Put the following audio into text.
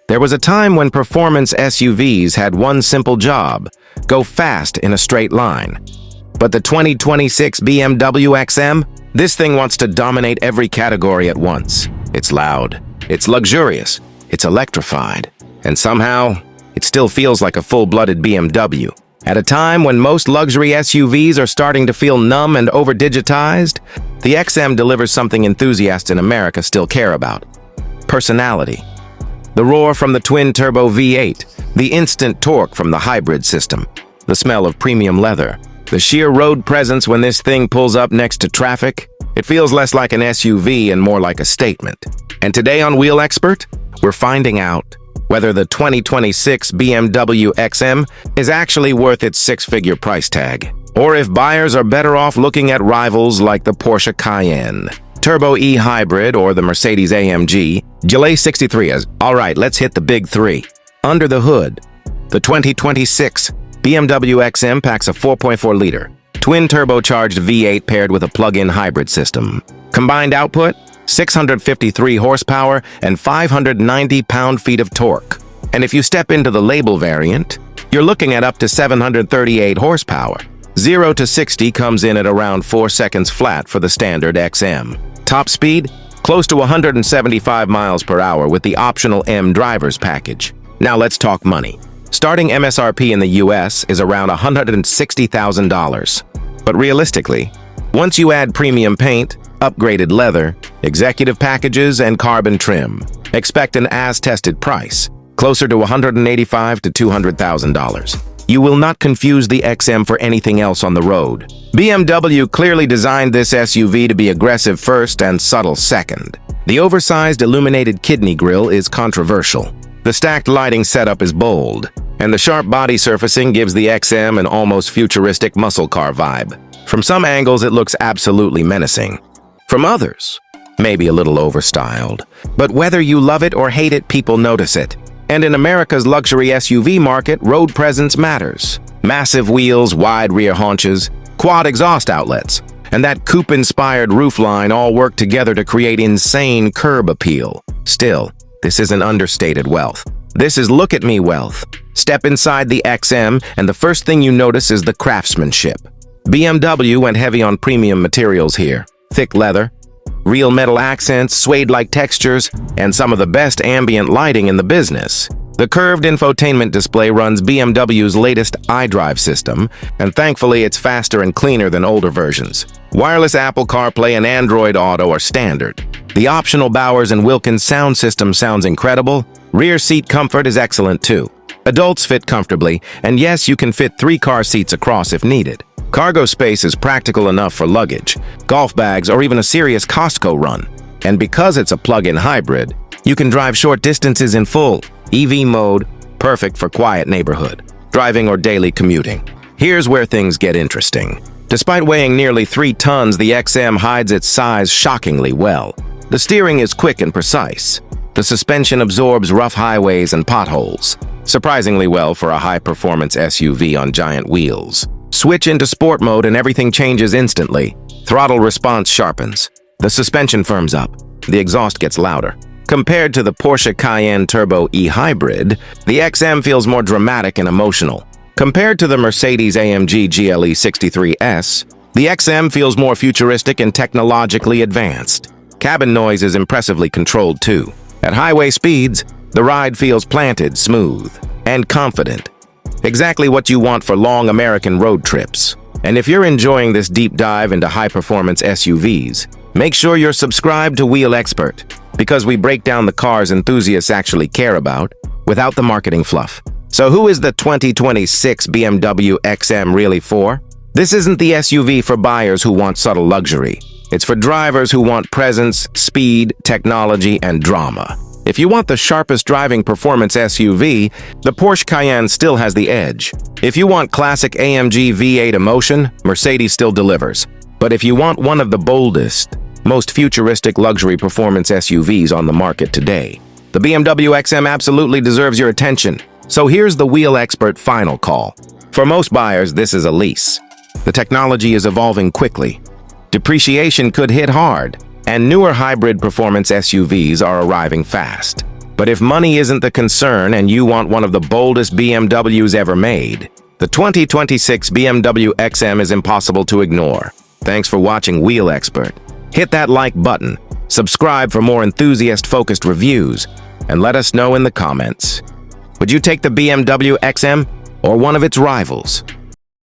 There was a time when performance SUVs had one simple job: go fast in a straight line. But the 2026 BMW XM? This thing wants to dominate every category at once. It's loud, it's luxurious, it's electrified, and somehow, it still feels like a full-blooded BMW. At a time when most luxury SUVs are starting to feel numb and over-digitized, the XM delivers something enthusiasts in America still care about: personality. The roar from the twin-turbo V8, the instant torque from the hybrid system, the smell of premium leather, the sheer road presence when this thing pulls up next to traffic. It feels less like an SUV and more like a statement. And today on WheelXpert, we're finding out whether the 2026 BMW XM is actually worth its six-figure price tag, or if buyers are better off looking at rivals like the Porsche Cayenne, Turbo E Hybrid, or the Mercedes-AMG GLA63. All right, let's hit the big three. Under the hood, the 2026 BMW XM packs a 4.4-liter, twin-turbocharged V8 paired with a plug-in hybrid system. Combined output: 653 horsepower and 590 pound-feet of torque. And if you step into the Label variant, you're looking at up to 738 horsepower. 0 to 60 comes in at around 4 seconds flat for the standard XM. Top speed? Close to 175 miles per hour with the optional M driver's package. Now let's talk money. Starting MSRP in the US is around $160,000. But realistically, once you add premium paint, upgraded leather, executive packages, and carbon trim, expect an as-tested price, closer to $185,000 to $200,000. You will not confuse the XM for anything else on the road. BMW clearly designed this SUV to be aggressive first and subtle second. The oversized illuminated kidney grille is controversial. The stacked lighting setup is bold, and the sharp body surfacing gives the XM an almost futuristic muscle car vibe. From some angles, it looks absolutely menacing. From others, maybe a little overstyled. But whether you love it or hate it, people notice it. And in America's luxury SUV market, road presence matters. Massive wheels, wide rear haunches, quad exhaust outlets, and that coupe-inspired roofline all work together to create insane curb appeal. Still, this isn't understated wealth. This is look-at-me wealth. Step inside the XM, and the first thing you notice is the craftsmanship. BMW went heavy on premium materials here. Thick leather, real metal accents, suede-like textures, and some of the best ambient lighting in the business. The curved infotainment display runs BMW's latest iDrive system, and thankfully it's faster and cleaner than older versions. Wireless Apple CarPlay and Android Auto are standard. The optional Bowers & Wilkins sound system sounds incredible. Rear seat comfort is excellent too. Adults fit comfortably, and yes, you can fit 3 car seats across if needed. Cargo space is practical enough for luggage, golf bags, or even a serious Costco run. And because it's a plug-in hybrid, you can drive short distances in full EV mode, perfect for quiet neighborhood driving or daily commuting. Here's where things get interesting. Despite weighing nearly 3 tons, the XM hides its size shockingly well. The steering is quick and precise. The suspension absorbs rough highways and potholes, surprisingly well for a high-performance SUV on giant wheels. Switch into sport mode and everything changes instantly. Throttle response sharpens. The suspension firms up. The exhaust gets louder. Compared to the Porsche Cayenne Turbo E Hybrid, the XM feels more dramatic and emotional. Compared to the Mercedes-AMG GLE63S, the XM feels more futuristic and technologically advanced. Cabin noise is impressively controlled too. At highway speeds, the ride feels planted, smooth, and confident. Exactly what you want for long American road trips. And if you're enjoying this deep dive into high-performance SUVs, make sure you're subscribed to WheelXpert, because we break down the cars enthusiasts actually care about, without the marketing fluff. So who is the 2026 BMW XM really for? This isn't the SUV for buyers who want subtle luxury. It's for drivers who want presence, speed, technology, and drama. If you want the sharpest driving performance SUV, the Porsche Cayenne still has the edge. If you want classic AMG V8 emotion, Mercedes still delivers. But if you want one of the boldest, most futuristic luxury performance SUVs on the market today, the BMW XM absolutely deserves your attention. So here's the WheelXpert final call. For most buyers, this is a lease. The technology is evolving quickly. Depreciation could hit hard, and newer hybrid performance SUVs are arriving fast. But if money isn't the concern and you want one of the boldest BMWs ever made, the 2026 BMW XM is impossible to ignore. Thanks for watching WheelXpert. Hit that like button, subscribe for more enthusiast-focused reviews, and let us know in the comments. Would you take the BMW XM or one of its rivals?